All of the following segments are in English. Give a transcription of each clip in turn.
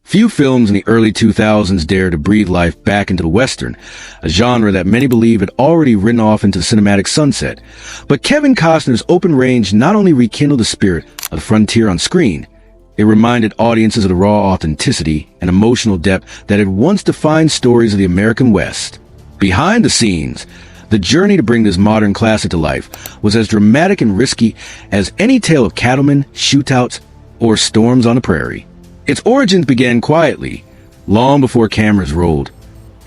Few films in the early 2000s dared to breathe life back into the Western, a genre that many believe had already ridden off into cinematic sunset. But Kevin Costner's Open Range not only rekindled the spirit of the frontier on screen, it reminded audiences of the raw authenticity and emotional depth that had once defined stories of the American West. Behind the scenes, the journey to bring this modern classic to life was as dramatic and risky as any tale of cattlemen, shootouts, or storms on the prairie. Its origins began quietly, long before cameras rolled,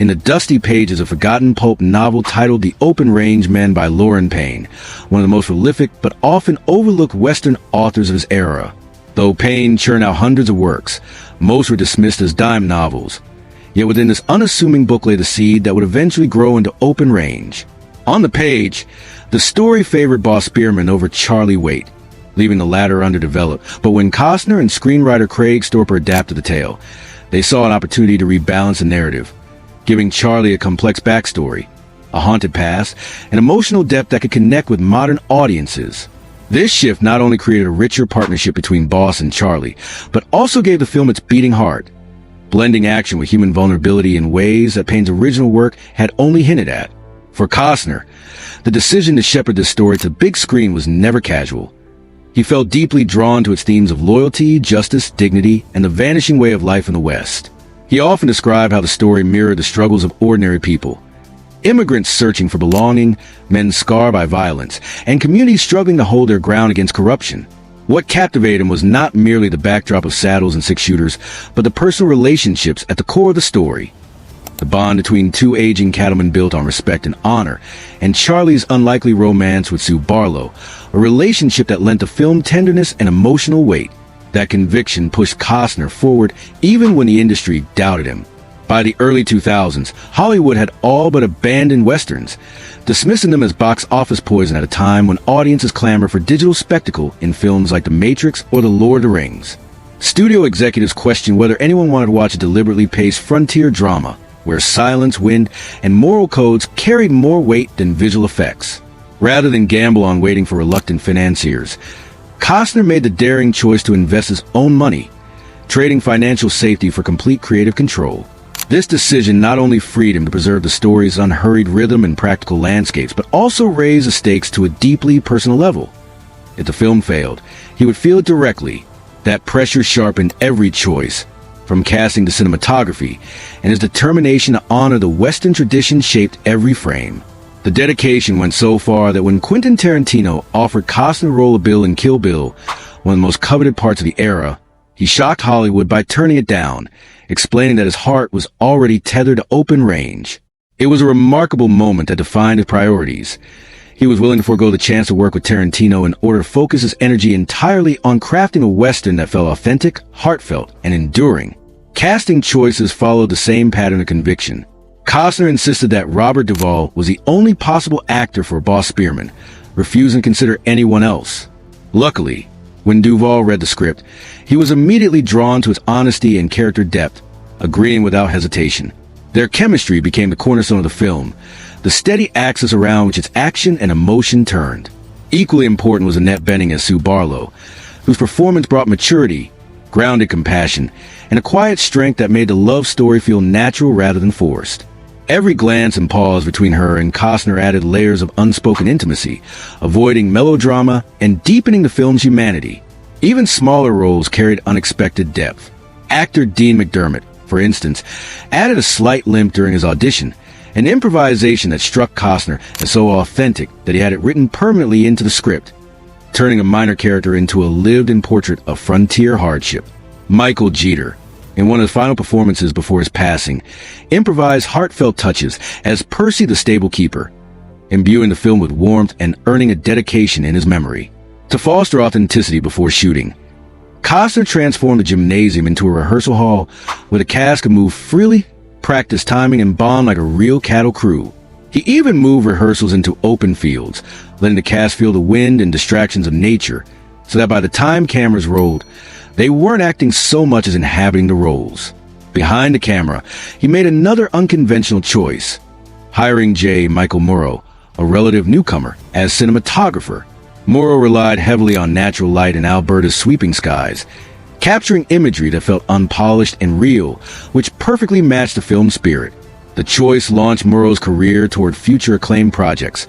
in the dusty pages of a forgotten pulp novel titled The Open Range Men by Loren Payne, one of the most prolific but often overlooked Western authors of his era. Though Payne churned out hundreds of works, most were dismissed as dime novels. Yet within this unassuming book lay the seed that would eventually grow into Open Range. On the page, the story favored Boss Spearman over Charlie Waite, leaving the latter underdeveloped. But when Costner and screenwriter Craig Storper adapted the tale, they saw an opportunity to rebalance the narrative, giving Charlie a complex backstory, a haunted past, and emotional depth that could connect with modern audiences. This shift not only created a richer partnership between Boss and Charlie, but also gave the film its beating heart, blending action with human vulnerability in ways that Payne's original work had only hinted at. For Costner, the decision to shepherd this story to the big screen was never casual. He felt deeply drawn to its themes of loyalty, justice, dignity, and the vanishing way of life in the West. He often described how the story mirrored the struggles of ordinary people, immigrants searching for belonging, men scarred by violence, and communities struggling to hold their ground against corruption. What captivated him was not merely the backdrop of saddles and six-shooters, but the personal relationships at the core of the story. The bond between two aging cattlemen built on respect and honor, and Charlie's unlikely romance with Sue Barlow, a relationship that lent the film tenderness and emotional weight. That conviction pushed Costner forward even when the industry doubted him. By the early 2000s, Hollywood had all but abandoned Westerns, dismissing them as box office poison at a time when audiences clamor for digital spectacle in films like The Matrix or The Lord of the Rings. Studio executives questioned whether anyone wanted to watch a deliberately paced frontier drama, where silence, wind, and moral codes carried more weight than visual effects. Rather than gamble on waiting for reluctant financiers, Costner made the daring choice to invest his own money, trading financial safety for complete creative control. This decision not only freed him to preserve the story's unhurried rhythm and practical landscapes, but also raised the stakes to a deeply personal level. If the film failed, he would feel it directly. That pressure sharpened every choice, from casting to cinematography, and his determination to honor the Western tradition shaped every frame. The dedication went so far that when Quentin Tarantino offered Costner a role of Bill in Kill Bill, one of the most coveted parts of the era, he shocked Hollywood by turning it down, explaining that his heart was already tethered to Open Range. It was a remarkable moment that defined his priorities. He was willing to forego the chance to work with Tarantino in order to focus his energy entirely on crafting a Western that felt authentic, heartfelt, and enduring. Casting choices followed the same pattern of conviction. Costner insisted that Robert Duvall was the only possible actor for Boss Spearman, refusing to consider anyone else. Luckily, when Duvall read the script, he was immediately drawn to its honesty and character depth, agreeing without hesitation. Their chemistry became the cornerstone of the film, the steady axis around which its action and emotion turned. Equally important was Annette Bening as Sue Barlow, whose performance brought maturity, grounded compassion, and a quiet strength that made the love story feel natural rather than forced. Every glance and pause between her and Costner added layers of unspoken intimacy, avoiding melodrama and deepening the film's humanity. Even smaller roles carried unexpected depth. Actor Dean McDermott, for instance, added a slight limp during his audition, an improvisation that struck Costner as so authentic that he had it written permanently into the script, turning a minor character into a lived-in portrait of frontier hardship. Michael Jeter, in one of his final performances before his passing, improvised heartfelt touches as Percy the Stable Keeper, imbuing the film with warmth and earning a dedication in his memory. To foster authenticity before shooting, Costner transformed the gymnasium into a rehearsal hall where the cast could move freely, practice timing, and bond like a real cattle crew. He even moved rehearsals into open fields, letting the cast feel the wind and distractions of nature, so that by the time cameras rolled, they weren't acting so much as inhabiting the roles. Behind the camera, he made another unconventional choice, hiring J. Michael Morrow, a relative newcomer, as cinematographer. Morrow relied heavily on natural light in Alberta's sweeping skies, capturing imagery that felt unpolished and real, which perfectly matched the film's spirit. The choice launched Murrow's career toward future acclaimed projects,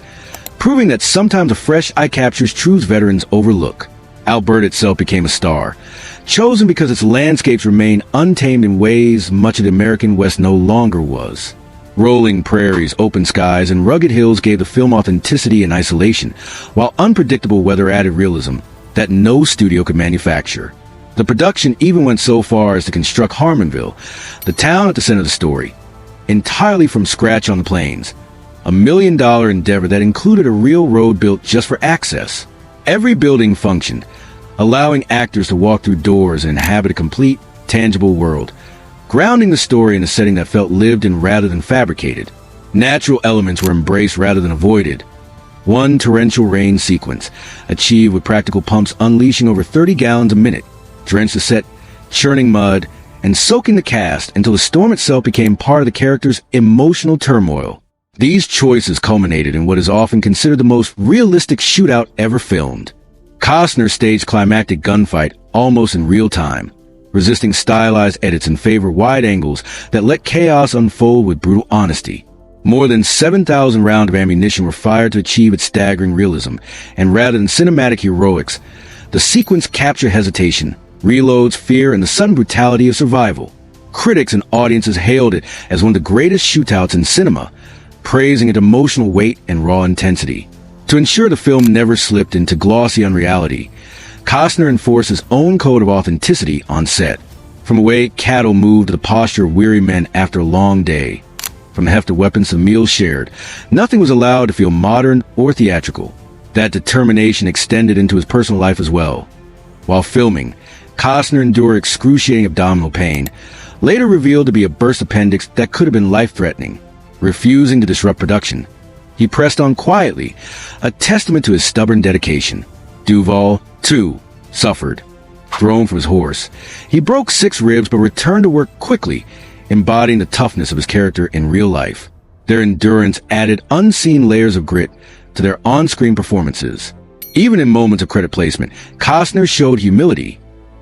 proving that sometimes a fresh eye captures truths veterans overlook. Alberta itself became a star, chosen because its landscapes remain untamed in ways much of the American West no longer was. Rolling prairies, open skies, and rugged hills gave the film authenticity and isolation, while unpredictable weather added realism that no studio could manufacture. The production even went so far as to construct Harmonville, the town at the center of the story, entirely from scratch on the plains. A $1 million endeavor that included a real road built just for access. Every building functioned, allowing actors to walk through doors and inhabit a complete, tangible world, grounding the story in a setting that felt lived in rather than fabricated. Natural elements were embraced rather than avoided. One torrential rain sequence, achieved with practical pumps unleashing over 30 gallons a minute, drenched the set, churning mud, and soaking the cast until the storm itself became part of the character's emotional turmoil. These choices culminated in what is often considered the most realistic shootout ever filmed. Costner staged climactic gunfight almost in real time, resisting stylized edits in favor of wide angles that let chaos unfold with brutal honesty. More than 7,000 rounds of ammunition were fired to achieve its staggering realism, and rather than cinematic heroics, the sequence captured hesitation, reloads, fear, and the sudden brutality of survival. Critics and audiences hailed it as one of the greatest shootouts in cinema, praising its emotional weight and raw intensity. To ensure the film never slipped into glossy unreality, Costner enforced his own code of authenticity on set. From the way cattle moved to the posture of weary men after a long day, from the heft of weapons to meals shared, nothing was allowed to feel modern or theatrical. That determination extended into his personal life as well. While filming, Costner endured excruciating abdominal pain, later revealed to be a burst appendix that could have been life-threatening. Refusing to disrupt production, he pressed on quietly, a testament to his stubborn dedication. Duvall, too, suffered. Thrown from his horse, he broke 6 ribs but returned to work quickly, embodying the toughness of his character in real life. Their endurance added unseen layers of grit to their on-screen performances. Even in moments of credit placement, Costner showed humility.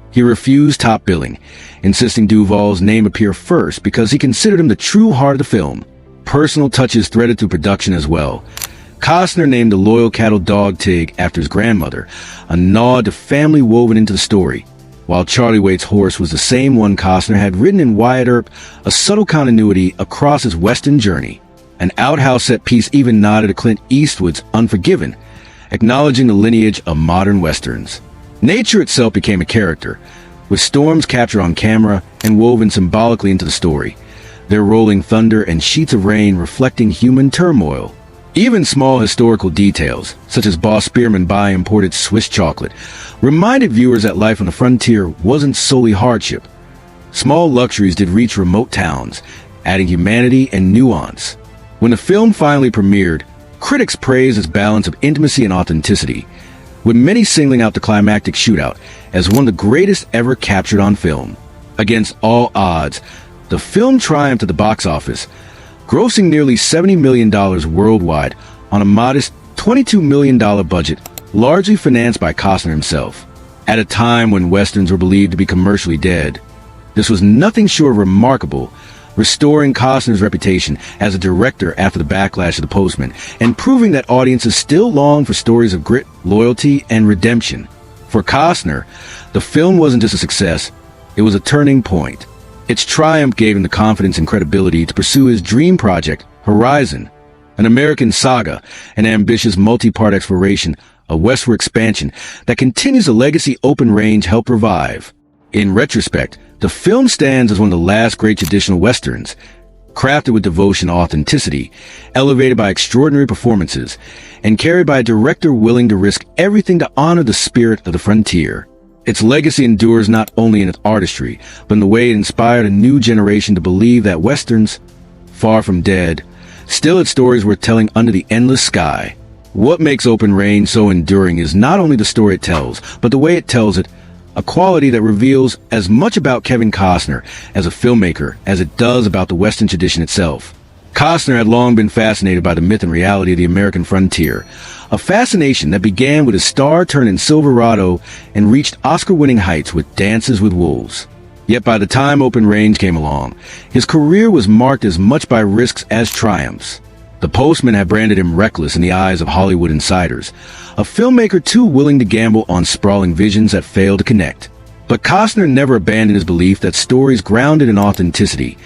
He refused top billing, insisting Duvall's name appear first because he considered him the true heart of the film. Personal touches threaded through production as well. Costner named the loyal cattle dog Tig after his grandmother, a nod to family woven into the story. While Charlie Waite's horse was the same one Costner had ridden in Wyatt Earp, a subtle continuity across his western journey. An outhouse set piece even nodded to Clint Eastwood's Unforgiven, acknowledging the lineage of modern westerns. Nature itself became a character, with storms captured on camera and woven symbolically into the story, their rolling thunder and sheets of rain reflecting human turmoil. Even small historical details, such as Boss Spearman buying imported Swiss chocolate, reminded viewers that life on the frontier wasn't solely hardship. Small luxuries did reach remote towns, adding humanity and nuance. When the film finally premiered, critics praised its balance of intimacy and authenticity, with many singling out the climactic shootout as one of the greatest ever captured on film. Against all odds, the film triumphed at the box office, grossing nearly $70 million worldwide on a modest $22 million budget, largely financed by Costner himself. At a time when westerns were believed to be commercially dead, this was nothing short of remarkable, restoring Costner's reputation as a director after the backlash of The Postman, and proving that audiences still long for stories of grit, loyalty, and redemption. For Costner, the film wasn't just a success, it was a turning point. Its triumph gave him the confidence and credibility to pursue his dream project, Horizon, an American saga, an ambitious multi-part exploration, a westward expansion that continues the legacy Open Range helped revive. In retrospect, the film stands as one of the last great traditional westerns, crafted with devotion and authenticity, elevated by extraordinary performances, and carried by a director willing to risk everything to honor the spirit of the frontier. Its legacy endures not only in its artistry, but in the way it inspired a new generation to believe that westerns, far from dead, still had stories worth telling under the endless sky. What makes Open Range so enduring is not only the story it tells, but the way it tells it, a quality that reveals as much about Kevin Costner as a filmmaker as it does about the Western tradition itself. Costner had long been fascinated by the myth and reality of the American frontier, a fascination that began with his star-turning Silverado and reached Oscar-winning heights with Dances with Wolves. Yet by the time Open Range came along, his career was marked as much by risks as triumphs. The Postman had branded him reckless in the eyes of Hollywood insiders, a filmmaker too willing to gamble on sprawling visions that failed to connect. But Costner never abandoned his belief that stories grounded in authenticity,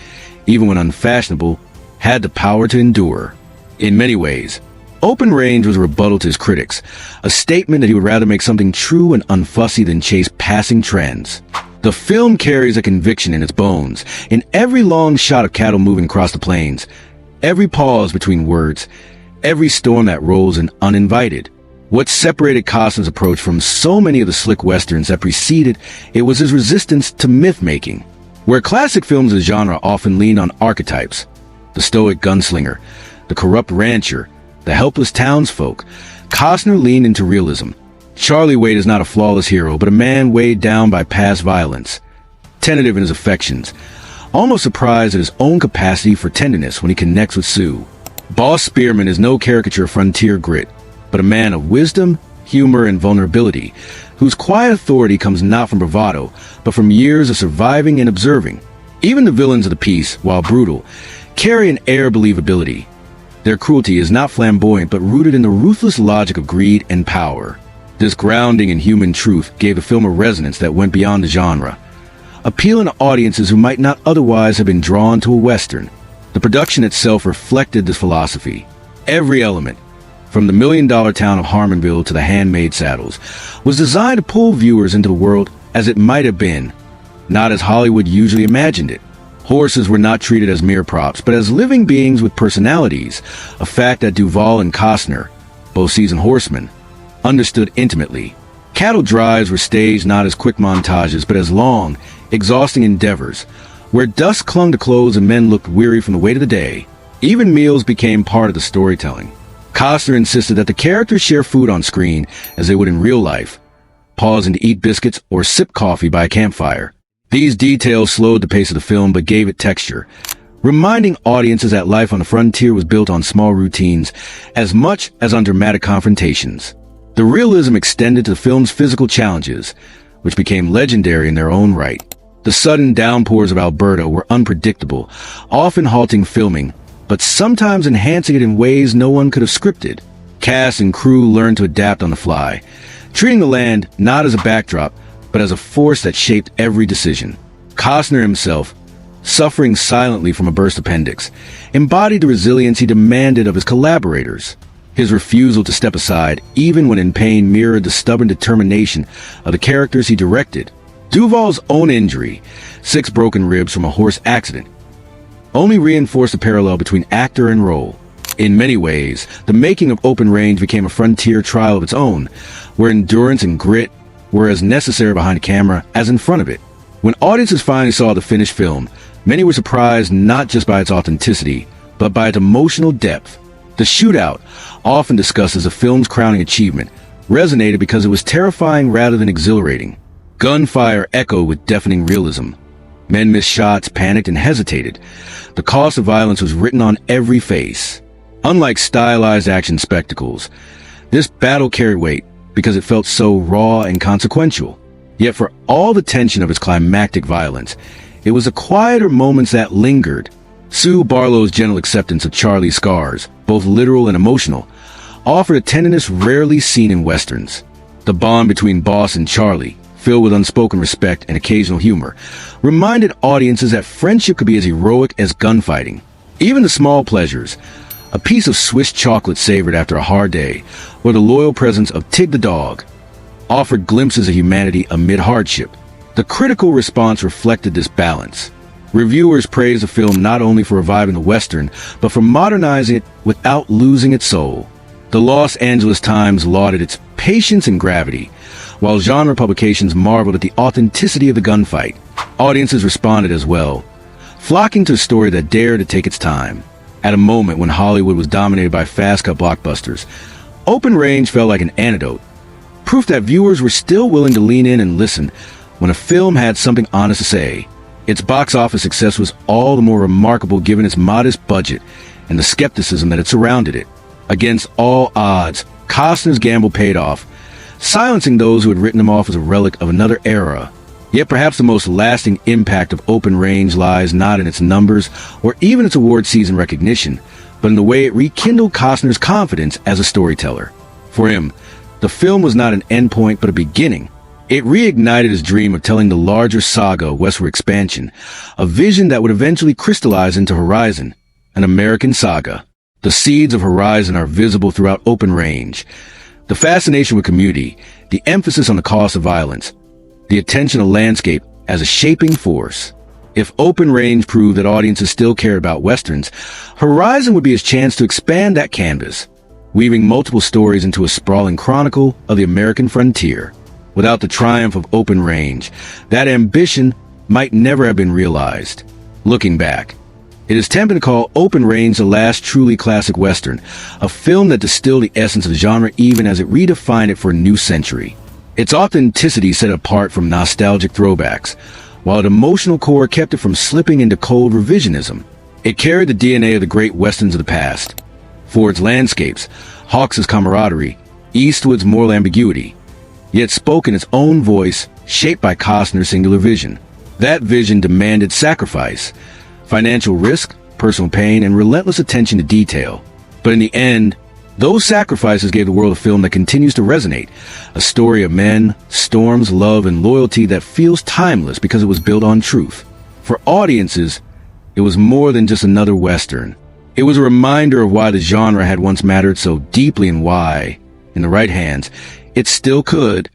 even when unfashionable, had the power to endure. In many ways, Open Range was a rebuttal to his critics, a statement that he would rather make something true and unfussy than chase passing trends. The film carries a conviction in its bones, in every long shot of cattle moving across the plains, every pause between words, every storm that rolls in uninvited. What separated Costner's approach from so many of the slick westerns that preceded it was his resistance to myth-making. Where classic films as genre often lean on archetypes, the stoic gunslinger, the corrupt rancher, the helpless townsfolk, Costner leaned into realism. Charlie Wade is not a flawless hero, but a man weighed down by past violence, tentative in his affections, almost surprised at his own capacity for tenderness when he connects with Sue. Boss Spearman is no caricature of frontier grit, but a man of wisdom, humor, and vulnerability, whose quiet authority comes not from bravado, but from years of surviving and observing. Even the villains of the piece, while brutal, carry an air of believability. Their cruelty is not flamboyant, but rooted in the ruthless logic of greed and power. This grounding in human truth gave the film a resonance that went beyond the genre, appealing to audiences who might not otherwise have been drawn to a Western. The production itself reflected this philosophy. Every element, from the million-dollar town of Harmonville to the handmade saddles, was designed to pull viewers into the world as it might have been, not as Hollywood usually imagined it. Horses were not treated as mere props, but as living beings with personalities, a fact that Duvall and Costner, both seasoned horsemen, understood intimately. Cattle drives were staged not as quick montages, but as long, exhausting endeavors, where dust clung to clothes and men looked weary from the weight of the day. Even meals became part of the storytelling. Costner insisted that the characters share food on screen as they would in real life, pausing to eat biscuits or sip coffee by a campfire. These details slowed the pace of the film but gave it texture, reminding audiences that life on the frontier was built on small routines as much as on dramatic confrontations. The realism extended to the film's physical challenges, which became legendary in their own right. The sudden downpours of Alberta were unpredictable, often halting filming, but sometimes enhancing it in ways no one could have scripted. Cast and crew learned to adapt on the fly, treating the land not as a backdrop, but as a force that shaped every decision. Costner himself, suffering silently from a burst appendix, embodied the resilience he demanded of his collaborators. His refusal to step aside, even when in pain, mirrored the stubborn determination of the characters he directed. Duvall's own injury, 6 broken ribs from a horse accident, only reinforced the parallel between actor and role. In many ways, the making of Open Range became a frontier trial of its own, where endurance and grit were as necessary behind the camera as in front of it. When audiences finally saw the finished film, many were surprised not just by its authenticity, but by its emotional depth. The shootout, often discussed as a film's crowning achievement, resonated because it was terrifying rather than exhilarating. Gunfire echoed with deafening realism. Men missed shots, panicked, and hesitated. The cost of violence was written on every face. Unlike stylized action spectacles, this battle carried weight because it felt so raw and consequential. Yet for all the tension of its climactic violence, it was the quieter moments that lingered. Sue Barlow's gentle acceptance of Charlie's scars, both literal and emotional, offered a tenderness rarely seen in westerns. The bond between Boss and Charlie, filled with unspoken respect and occasional humor, reminded audiences that friendship could be as heroic as gunfighting. Even the small pleasures, a piece of Swiss chocolate savored after a hard day, or the loyal presence of Tig the dog, offered glimpses of humanity amid hardship. The critical response reflected this balance. Reviewers praised the film not only for reviving the Western, but for modernizing it without losing its soul. The Los Angeles Times lauded its patience and gravity, while genre publications marveled at the authenticity of the gunfight. Audiences responded as well, flocking to a story that dared to take its time. At a moment when Hollywood was dominated by fast-cut blockbusters, Open Range felt like an antidote, proof that viewers were still willing to lean in and listen when a film had something honest to say. Its box office success was all the more remarkable given its modest budget and the skepticism that had surrounded it. Against all odds, Costner's gamble paid off, silencing those who had written him off as a relic of another era. Yet perhaps the most lasting impact of Open Range lies not in its numbers or even its award season recognition, but in the way it rekindled Costner's confidence as a storyteller. For him, the film was not an endpoint but a beginning. It reignited his dream of telling the larger saga of westward expansion, a vision that would eventually crystallize into Horizon, an American saga. The seeds of Horizon are visible throughout Open Range. The fascination with community, the emphasis on the cost of violence, the attention to landscape as a shaping force. If Open Range proved that audiences still cared about westerns, Horizon would be his chance to expand that canvas, weaving multiple stories into a sprawling chronicle of the American frontier. Without the triumph of Open Range, that ambition might never have been realized. Looking back, it is tempting to call Open Range the last truly classic western, a film that distilled the essence of the genre even as it redefined it for a new century. Its authenticity set it apart from nostalgic throwbacks, while its emotional core kept it from slipping into cold revisionism. It carried the DNA of the great westerns of the past. Ford's landscapes, Hawks' camaraderie, Eastwood's moral ambiguity, yet spoke in its own voice, shaped by Costner's singular vision. That vision demanded sacrifice, financial risk, personal pain, and relentless attention to detail. But in the end, those sacrifices gave the world a film that continues to resonate, a story of men, storms, love, and loyalty that feels timeless because it was built on truth. For audiences, it was more than just another western. It was a reminder of why the genre had once mattered so deeply and why, in the right hands, it still could.